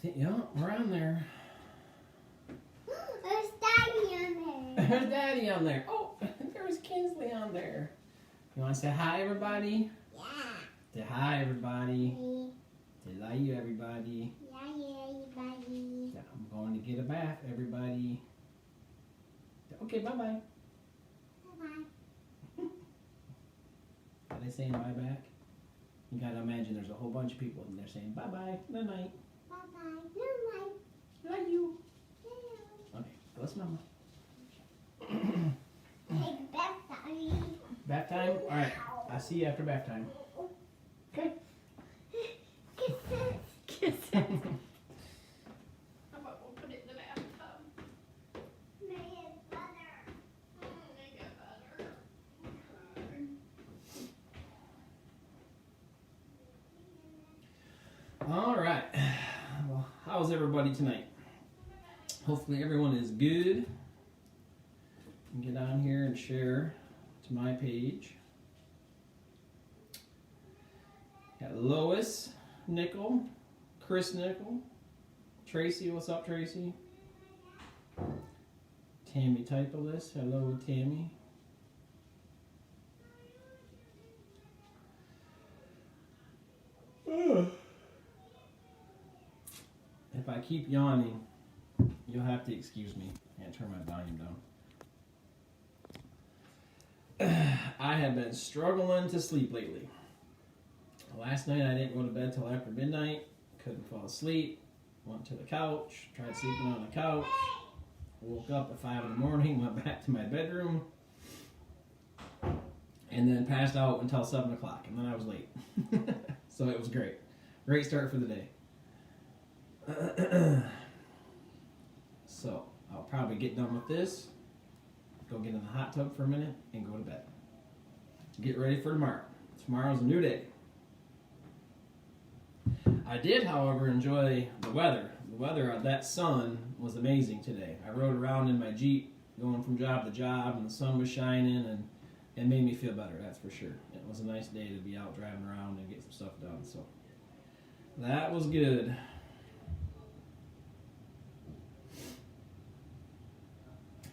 think, yeah, we're on there. There's Daddy on there. There's Daddy on there. Oh, there's Kinsley on there. You want to say hi, everybody? Yeah. Say hi, everybody. Say love you, everybody. Yeah, everybody. Yeah, I'm going to get a bath, everybody. Okay, bye-bye. Bye-bye. Are they saying bye back? You gotta imagine there's a whole bunch of people and they're saying bye-bye, good-night. Bye-bye. Good night. Love you. Yeah. Okay, bless Mama. Take bath, Daddy. Bath time? Alright, I'll see you after bath time. Okay. Kisses. Kisses. How about we'll put it in the bathtub? Make it better. Make it better. Okay. Alright. Well, how's everybody tonight? Hopefully everyone is good. Get on here and share to my page. Got Lois Nickel, Chris Nickel, Tracy, what's up, Tracy? Tammy Typeless, hello, Tammy. If I keep yawning, you'll have to excuse me. I can't turn my volume down. I have been struggling to sleep lately. Last night I didn't go to bed till after midnight. Couldn't fall asleep. Went to the couch. Tried sleeping on the couch. Woke up at 5 in the morning. Went back to my bedroom. And then passed out until 7 o'clock. And then I was late. So it was great. Great start for the day. So I'll probably get done with this. Go get in the hot tub for a minute. And go to bed. Get ready for tomorrow. Tomorrow's a new day. I did, however, enjoy the weather. The weather, that sun was amazing today. I rode around in my Jeep going from job to job, and the sun was shining, and it made me feel better, that's for sure. It was a nice day to be out driving around and get some stuff done, so that was good.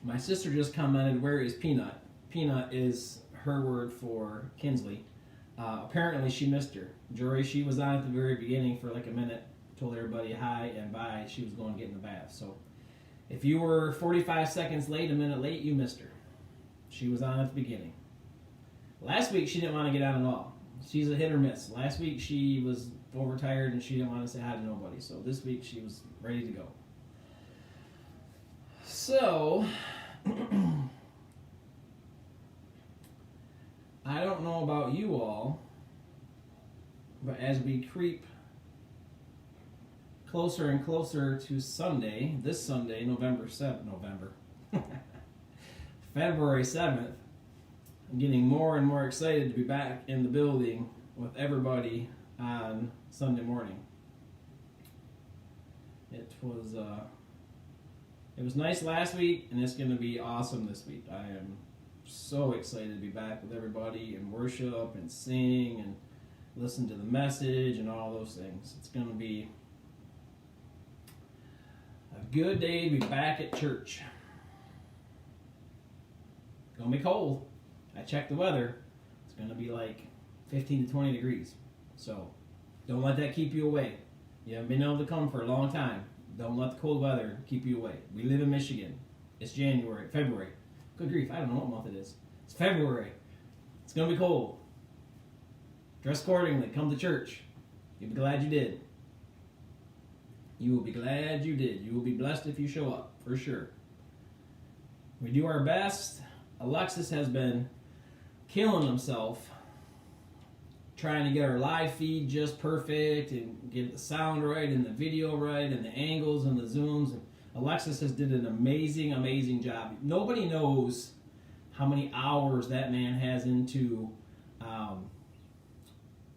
My sister just commented, where is Peanut? Peanut is her word for Kinsley. Apparently she missed her. Jory, she was on at the very beginning for like a minute, told everybody hi and bye. She was going to get in the bath. So if you were 45 seconds late, a minute late, you missed her. She was on at the beginning. Last week she didn't want to get on at all. She's a hit or miss. Last week she was overtired and she didn't want to say hi to nobody. So this week she was ready to go. So I don't know about you all, but as we creep closer and closer to Sunday, this Sunday, February 7th, I'm getting more and more excited to be back in the building with everybody on Sunday morning. It was nice last week, and it's going to be awesome this week. I am so excited to be back with everybody and worship and sing and listen to the message and all those things. It's going to be a good day to be back at church. It's going to be cold. I checked the weather. It's going to be like 15 to 20 degrees. So don't let that keep you away. You haven't been able to come for a long time. Don't let the cold weather keep you away. We live in Michigan. It's February. Good grief, I don't know what month it is. It's February. It's going to be cold. Dress accordingly. Come to church. You'll be glad you did. You will be glad you did. You will be blessed if you show up, for sure. We do our best. Alexis has been killing himself trying to get our live feed just perfect and get the sound right and the video right and the angles and the zooms. And Alexis has did an amazing, amazing job. Nobody knows how many hours that man has into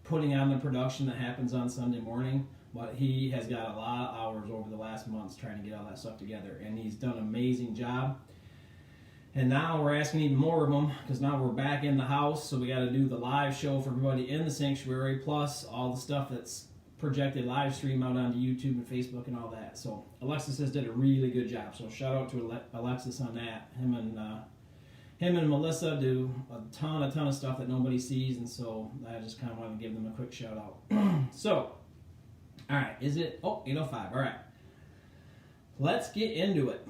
putting on the production that happens on Sunday morning, but he has got a lot of hours over the last months trying to get all that stuff together, and he's done an amazing job. And now we're asking even more of them, because now we're back in the house, so we got to do the live show for everybody in the sanctuary, plus all the stuff that's projected live stream out onto YouTube and Facebook and all that. So Alexis has did a really good job. So shout out to Alexis on that. Him and Melissa do a ton of stuff that nobody sees, and so I just kind of wanted to give them a quick shout out. So, all right, is it 8:05? All right, let's get into it.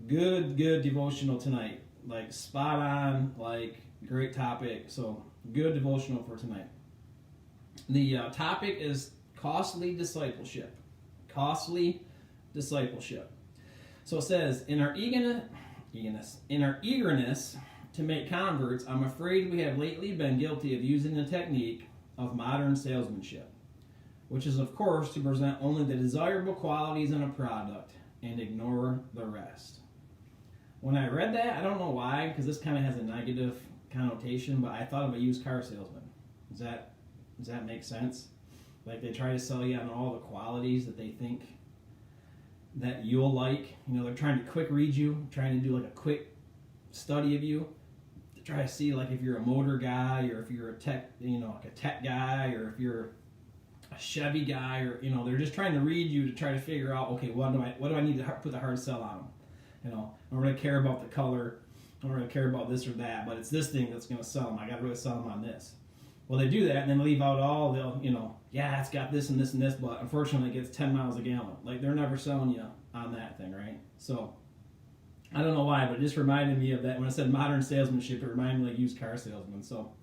Good devotional tonight. Like spot on, like great topic. So good devotional for tonight. The topic is costly discipleship. Costly discipleship. So it says, in our eagerness to make converts, I'm afraid we have lately been guilty of using the technique of modern salesmanship, which is, of course, to present only the desirable qualities in a product and ignore the rest. When I read that, I don't know why, because this kind of has a negative connotation, but I thought of a used car salesman. Does that make sense? Like they try to sell you on all the qualities that they think that you'll like. You know, they're trying to quick read you, trying to do like a quick study of you, to try to see like if you're a motor guy or if you're a tech, like a tech guy, or if you're a Chevy guy, or they're just trying to read you to try to figure out, okay, what do I need to put the hard sell on them? I don't really care about the color, I don't really care about this or that, but it's this thing that's going to sell them. I got to really sell them on this. Well, they do that and then leave out all the, it's got this and this and this, but unfortunately it gets 10 miles a gallon. Like they're never selling you on that thing, right? So I don't know why, but it just reminded me of that. When I said modern salesmanship, it reminded me like used car salesman. So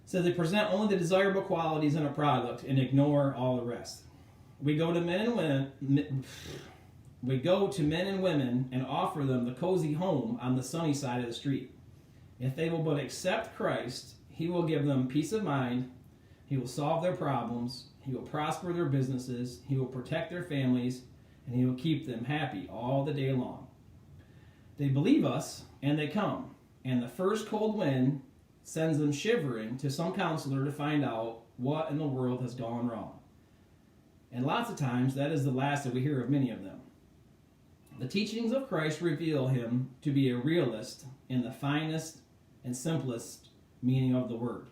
it says they present only the desirable qualities in a product and ignore all the rest. We go to men and women and offer them the cozy home on the sunny side of the street. If they will but accept Christ, He will give them peace of mind, He will solve their problems, He will prosper their businesses, He will protect their families, and He will keep them happy all the day long. They believe us, and they come, and the first cold wind sends them shivering to some counselor to find out what in the world has gone wrong. And lots of times, that is the last that we hear of many of them. The teachings of Christ reveal Him to be a realist in the finest and simplest meaning of the word.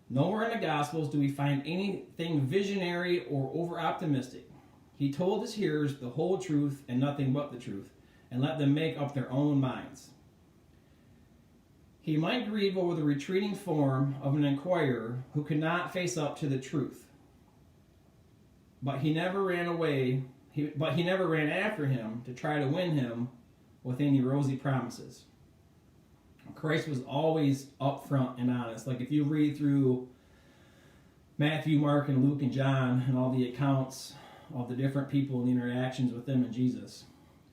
Nowhere in the Gospels do we find anything visionary or over-optimistic. He told His hearers the whole truth and nothing but the truth, and let them make up their own minds. He might grieve over the retreating form of an inquirer who could not face up to the truth. But he never ran after him to try to win him with any rosy promises. Christ was always upfront and honest. Like if you read through Matthew, Mark, and Luke, and John, and all the accounts of the different people and the interactions with them and Jesus,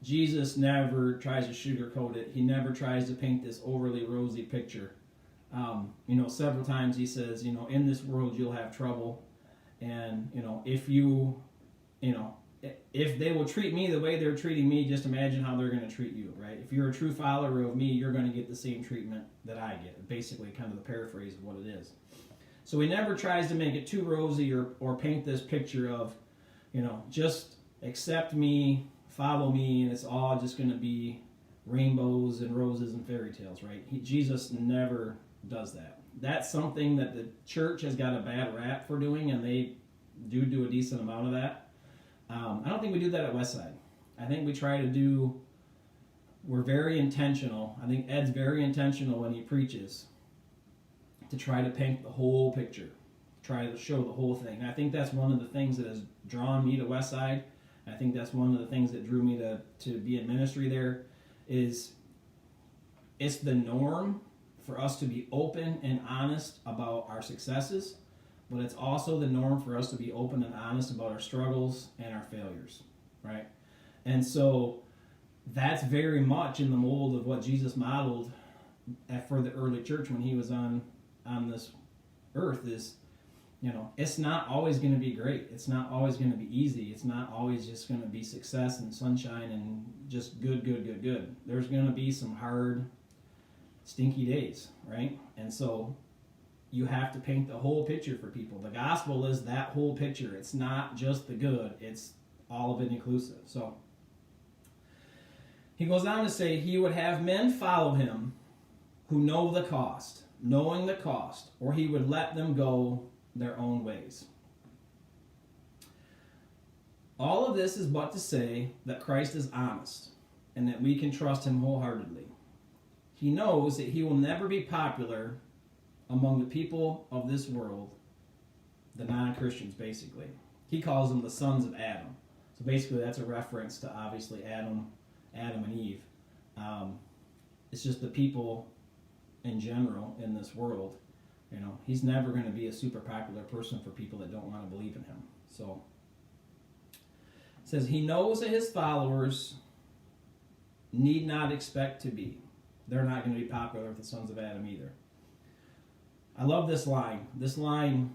Jesus never tries to sugarcoat it. He never tries to paint this overly rosy picture. Several times he says, in this world you'll have trouble, and if they will treat me the way they're treating me, just imagine how they're going to treat you, right? If you're a true follower of me, you're going to get the same treatment that I get. Basically, kind of the paraphrase of what it is. So he never tries to make it too rosy or paint this picture of, just accept me, follow me, and it's all just going to be rainbows and roses and fairy tales, right? Jesus never does that. That's something that the church has got a bad rap for doing, and they do a decent amount of that. I don't think we do that at Westside. I think we're very intentional. I think Ed's very intentional when he preaches to try to paint the whole picture, try to show the whole thing. I think that's one of the things that has drawn me to Westside. I think that's one of the things that drew me to be in ministry there, is it's the norm for us to be open and honest about our successes, but it's also the norm for us to be open and honest about our struggles and our failures, right? And so that's very much in the mold of what Jesus modeled for the early church when he was on this earth. Is, it's not always going to be great. It's not always going to be easy. It's not always just going to be success and sunshine and just good. There's going to be some hard, stinky days, right? And so you have to paint the whole picture for people. The gospel is that whole picture. It's not just the good. It's all of it inclusive. So he goes on to say he would have men follow him who knowing the cost, or he would let them go their own ways. All of this is but to say that Christ is honest and that we can trust him wholeheartedly. He knows that he will never be popular among the people of this world, the non-Christians basically. He calls them the sons of Adam. So basically that's a reference to obviously Adam and Eve. It's just the people in general in this world. You know, he's never going to be a super popular person for people that don't want to believe in him. So it says he knows that his followers need not expect to be. They're not going to be popular with the sons of Adam either. I love this line. This line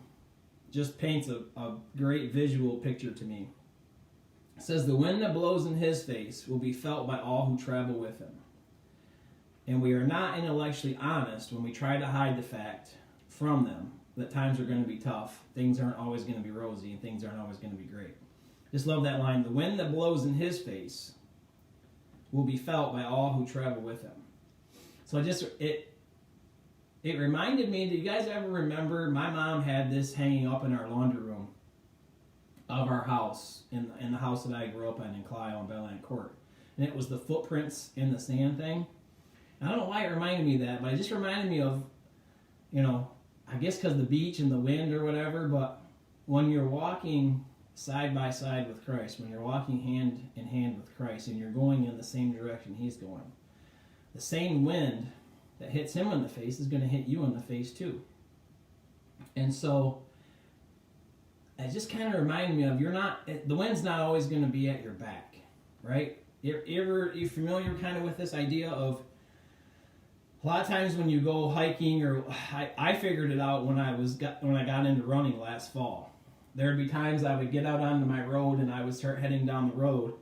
just paints a great visual picture to me. It says, the wind that blows in his face will be felt by all who travel with him. And we are not intellectually honest when we try to hide the fact from them that times are going to be tough, things aren't always going to be rosy, and things aren't always going to be great. Just love that line. The wind that blows in his face will be felt by all who travel with him. So it reminded me, do you guys ever remember, my mom had this hanging up in our laundry room of our house, in the house that I grew up in Clio on Belland Court. And it was the footprints in the sand thing. And I don't know why it reminded me of that, but it just reminded me of, you know, I guess because the beach and the wind or whatever, but when you're walking side by side with Christ, when you're walking hand in hand with Christ and you're going in the same direction he's going, the same wind that hits him in the face is going to hit you in the face too. And so it just kind of reminded me of, the wind's not always going to be at your back, right? You familiar kind of with this idea of, a lot of times when you go hiking, or I figured it out when I got into running last fall. There would be times I would get out onto my road and I would start heading down the road,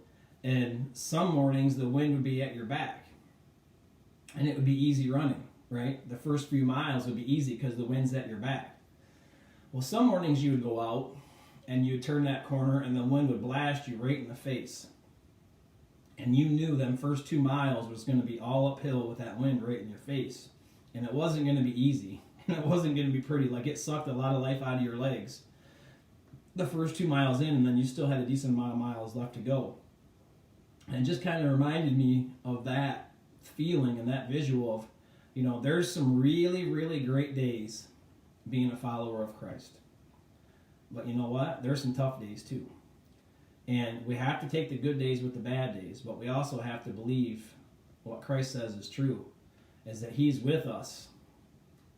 and some mornings the wind would be at your back, and it would be easy running, right? The first few miles would be easy because the wind's at your back. Well, some mornings you would go out and you'd turn that corner and the wind would blast you right in the face. And you knew them first 2 miles was going to be all uphill with that wind right in your face. And it wasn't going to be easy. And it wasn't going to be pretty. Like, it sucked a lot of life out of your legs the first 2 miles in, and then you still had a decent amount of miles left to go. And it just kind of reminded me of that feeling and that visual of, you know, there's some really, really great days being a follower of Christ. But you know what? There's some tough days too. And we have to take the good days with the bad days, but we also have to believe what Christ says is true, is that he's with us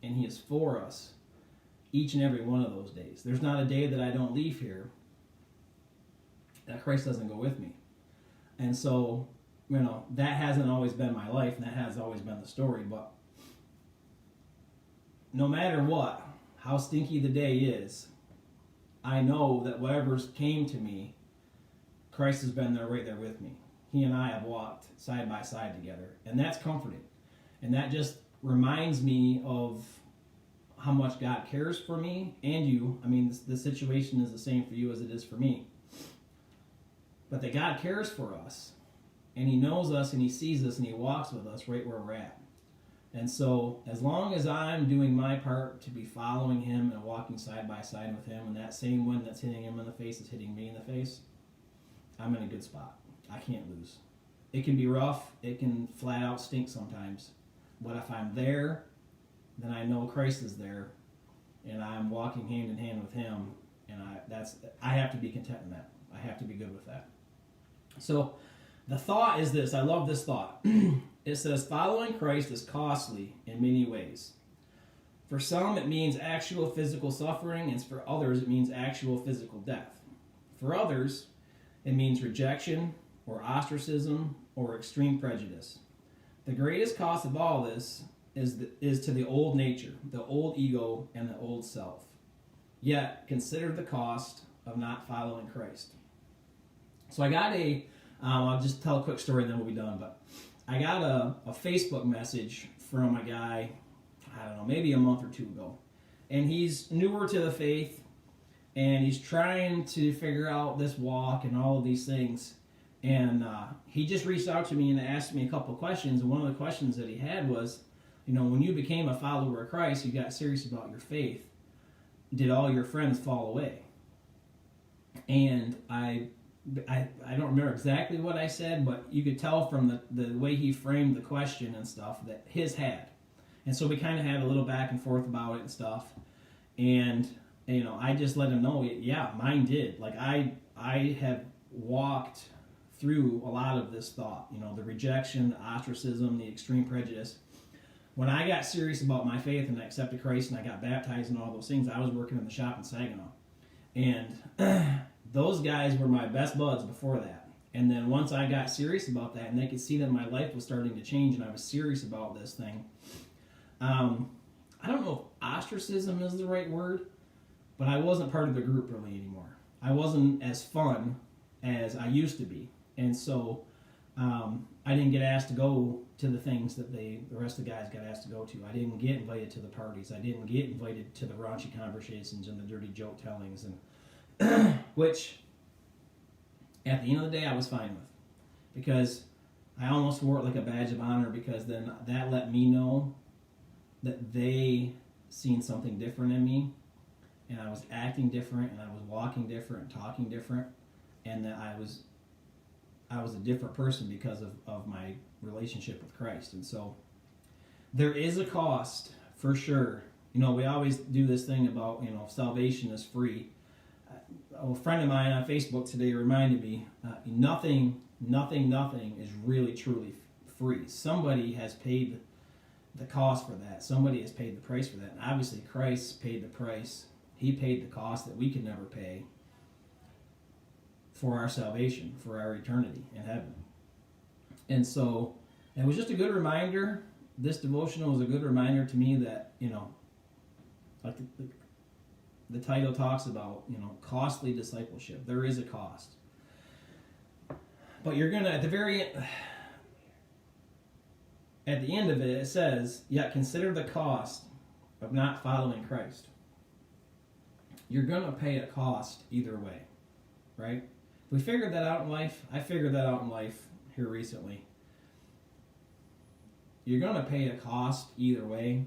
and he is for us each and every one of those days. There's not a day that I don't leave here that Christ doesn't go with me. And so, you know, that hasn't always been my life, and that has always been the story, but no matter what, how stinky the day is, I know that whatever's came to me, Christ has been there, right there with me. He and I have walked side by side together, and that's comforting. And that just reminds me of how much God cares for me and you. I mean, the situation is the same for you as it is for me. But that God cares for us, and he knows us, and he sees us, and he walks with us right where we're at. And so, as long as I'm doing my part to be following him and walking side by side with him, and that same wind that's hitting him in the face is hitting me in the face, I'm in a good spot. I can't lose. It can be rough. It can flat out stink sometimes. But if I'm there, then I know Christ is there, and I'm walking hand in hand with him, and I have to be content in that. I have to be good with that. So the thought is this. I love this thought. It says, following Christ is costly in many ways. For some, it means actual physical suffering, and for others, it means actual physical death. For others, it means rejection, or ostracism, or extreme prejudice. The greatest cost of all this is to the old nature, the old ego, and the old self. Yet, consider the cost of not following Christ. So I got I'll just tell a quick story and then we'll be done, but I got a Facebook message from a guy, I don't know, maybe a month or two ago. And he's newer to the faith, and he's trying to figure out this walk and all of these things. And he just reached out to me and asked me a couple of questions. And one of the questions that he had was, you know, when you became a follower of Christ, you got serious about your faith. did all your friends fall away? And I don't remember exactly what I said, but you could tell from the way he framed the question and stuff that his had. And so we kind of had a little back and forth about it and stuff. And, I just let him know, yeah, mine did. Like, I have walked through a lot of this thought, the rejection, the ostracism, the extreme prejudice. When I got serious about my faith and I accepted Christ and I got baptized and all those things, I was working in the shop in Saginaw. And those guys were my best buds before that. And then once I got serious about that and they could see that my life was starting to change and I was serious about this thing, I don't know if ostracism is the right word, but I wasn't part of the group really anymore. I wasn't as fun as I used to be. And so I didn't get asked to go to the things that the rest of the guys got asked to go to. I didn't get invited to the parties. I didn't get invited to the raunchy conversations and the dirty joke tellings, and which at the end of the day I was fine with, because I almost wore it like a badge of honor, because then that let me know that they seen something different in me, and I was acting different, and I was walking different, and talking different, and that I was a different person because of my relationship with Christ. And so there is a cost for sure. We always do this thing about, salvation is free. A friend of mine on Facebook today reminded me, nothing is really truly free. Somebody has paid the cost for that. Somebody has paid the price for that. And obviously Christ paid the price. He paid the cost that we could never pay for our salvation, for our eternity in heaven. And so it was just a good reminder. This devotional was a good reminder to me that, like the title talks about, costly discipleship. There is a cost. But you're going to, at the end of it, it says, yet consider the cost of not following Christ. You're going to pay a cost either way, right? We figured that out in life. I figured that out in life here recently. You're going to pay a cost either way.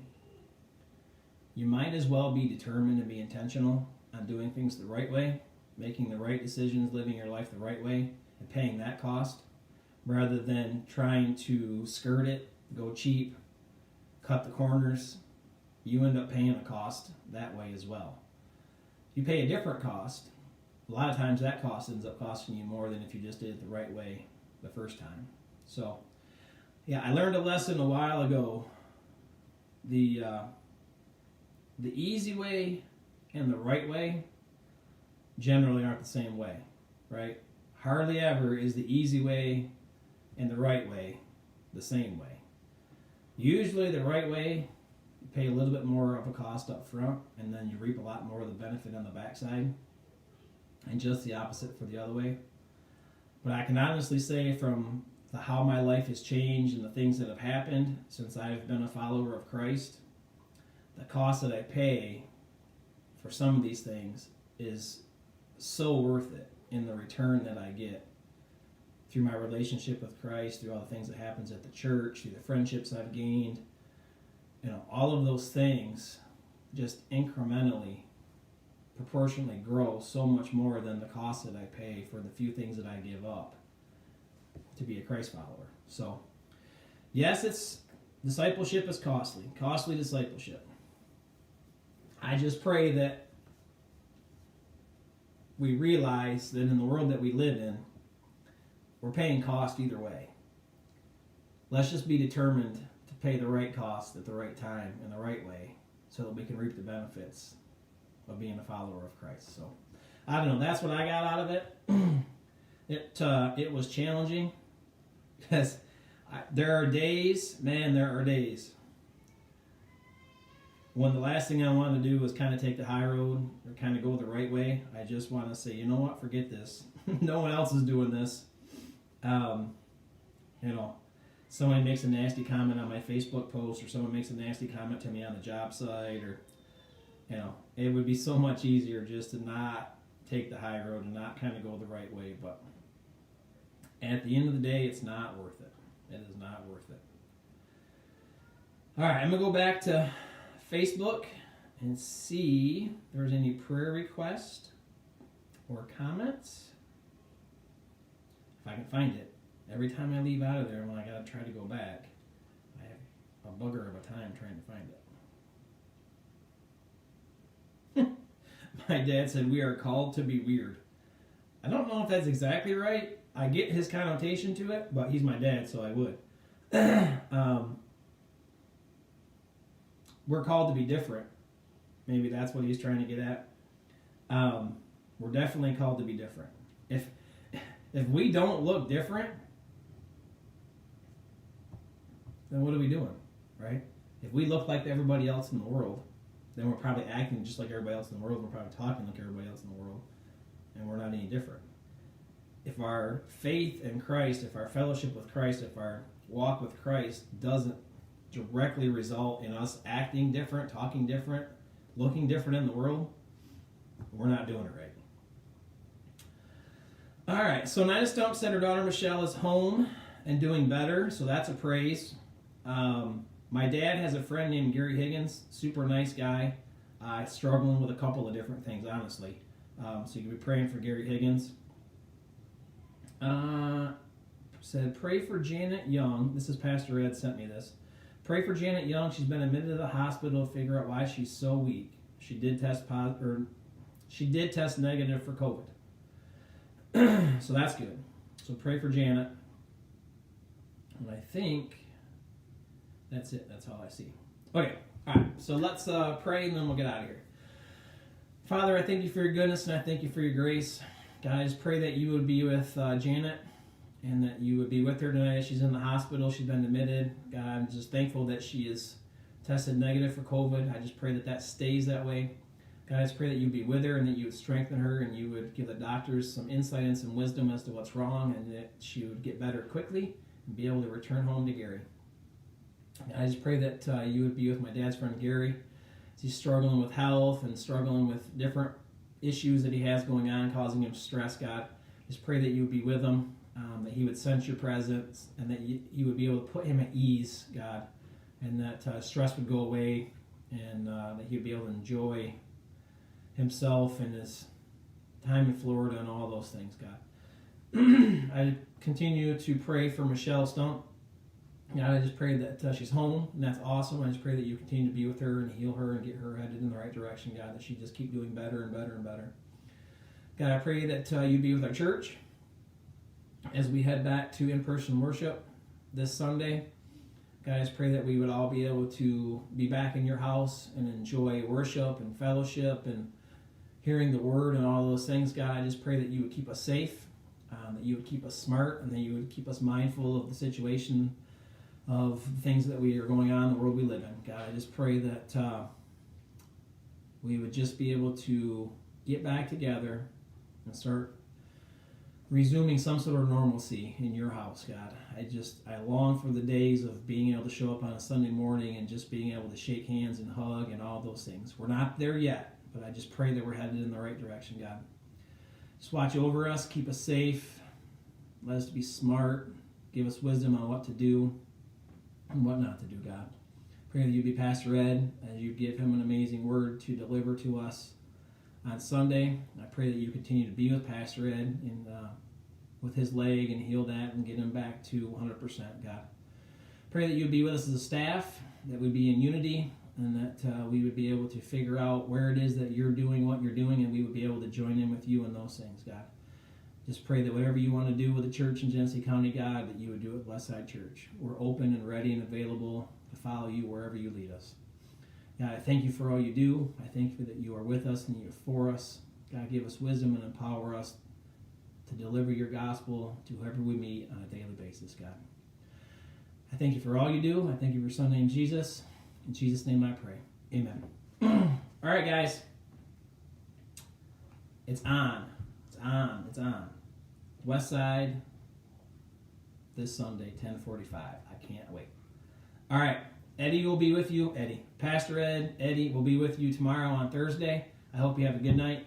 You might as well be determined to be intentional on doing things the right way, making the right decisions, living your life the right way, and paying that cost, rather than trying to skirt it, go cheap, cut the corners. You end up paying a cost that way as well. You pay a different cost. A lot of times that cost ends up costing you more than if you just did it the right way the first time. So, yeah, I learned a lesson a while ago. The easy way and the right way generally aren't the same way, right? Hardly ever is the easy way and the right way the same way. Usually the right way, you pay a little bit more of a cost up front, and then you reap a lot more of the benefit on the backside. And just the opposite for the other way. But I can honestly say, from how my life has changed and the things that have happened since I've been a follower of Christ, the cost that I pay for some of these things is so worth it in the return that I get through my relationship with Christ, through all the things that happens at the church, through the friendships I've gained. All of those things just incrementally, proportionally grow so much more than the cost that I pay for the few things that I give up to be a Christ follower. So, yes, discipleship is costly discipleship. I just pray that we realize that in the world that we live in, we're paying cost either way. Let's just be determined to pay the right cost at the right time in the right way, so that we can reap the benefits of being a follower of Christ. So, I don't know. That's what I got out of it. It was challenging, because there are days when the last thing I want to do is kind of take the high road or kind of go the right way. I just want to say, you know what, forget this. No one else is doing this. Somebody makes a nasty comment on my Facebook post, or someone makes a nasty comment to me on the job site, or it would be so much easier just to not take the high road and not kind of go the right way. But at the end of the day, it's not worth it. It is not worth it. All right, I'm going to go back to Facebook, and see if there's any prayer requests or comments. If I can find it. Every time I leave out of there, I'm like, I gotta try to go back. I have a bugger of a time trying to find it. My dad said we are called to be weird. I don't know if that's exactly right. I get his connotation to it, but he's my dad, so I would. We're called to be different. Maybe that's what he's trying to get at. We're definitely called to be different. If we don't look different, then what are we doing, right? If we look like everybody else in the world, then we're probably acting just like everybody else in the world. We're probably talking like everybody else in the world, and we're not any different. If our faith in Christ, if our fellowship with Christ, if our walk with Christ doesn't directly result in us acting different, talking different, looking different in the world, we're not doing it right. All right, so Nina Stump said her daughter Michelle is home and doing better, so that's a praise. My dad has a friend named Gary Higgins, super nice guy, struggling with a couple of different things, honestly. So you can be praying for Gary Higgins. Said, pray for Janet Young. This is Pastor Ed sent me this. Pray for Janet Young. She's been admitted to the hospital to figure out why she's so weak. She did test negative for COVID. So that's good. So pray for Janet. And I think that's it. That's all I see. Okay. All right. So let's pray and then we'll get out of here. Father, I thank you for your goodness and I thank you for your grace. God, I just pray that you would be with Janet and that you would be with her tonight. She's in the hospital. She's been admitted. God, I'm just thankful that she is tested negative for COVID. I just pray that that stays that way. God, I just pray that you'd be with her and that you would strengthen her and you would give the doctors some insight and some wisdom as to what's wrong and that she would get better quickly and be able to return home to Gary. And I just pray that you would be with my dad's friend Gary as he's struggling with health and struggling with different issues that he has going on, causing him stress, God. Just pray that you would be with him, that he would sense your presence, and that you would be able to put him at ease, God, and that stress would go away, and that he would be able to enjoy himself and his time in Florida and all those things, God. I continue to pray for Michelle Stump. God, I just pray that she's home, and that's awesome. I just pray that you continue to be with her and heal her and get her headed in the right direction, God, that she just keep doing better and better and better. God, I pray that you be with our church as we head back to in-person worship this Sunday. God, I just pray that we would all be able to be back in your house and enjoy worship and fellowship and hearing the word and all those things. God, I just pray that you would keep us safe, that you would keep us smart, and that you would keep us mindful of the situation of things that we are going on in the world we live in. God, I just pray that we would just be able to get back together and start resuming some sort of normalcy in your house, God. I long for the days of being able to show up on a Sunday morning and just being able to shake hands and hug and all those things. We're not there yet, but I just pray that we're headed in the right direction, God. Just watch over us, keep us safe, let us be smart, give us wisdom on what to do and what not to do, God. Pray that you be Pastor Ed as you give him an amazing word to deliver to us on Sunday. I pray that you continue to be with Pastor Ed and with his leg and heal that and get him back to 100%, God. Pray that you would be with us as a staff, that we'd be in unity, and that we would be able to figure out where it is that you're doing what you're doing, and we would be able to join in with you in those things, God. Just pray that whatever you want to do with the church in Genesee County, God, that you would do it at Westside Church. We're open and ready and available to follow you wherever you lead us. God, I thank you for all you do. I thank you that you are with us and you're for us. God, give us wisdom and empower us to deliver your gospel to whoever we meet on a daily basis, God. I thank you for all you do. I thank you for your son named Jesus. In Jesus' name I pray. Amen. All right, guys. It's on. It's on. It's on. Westside this Sunday, 10:45. I can't wait. All right. Eddie will be with you. Pastor Ed, Eddie will be with you tomorrow on Thursday. I hope you have a good night.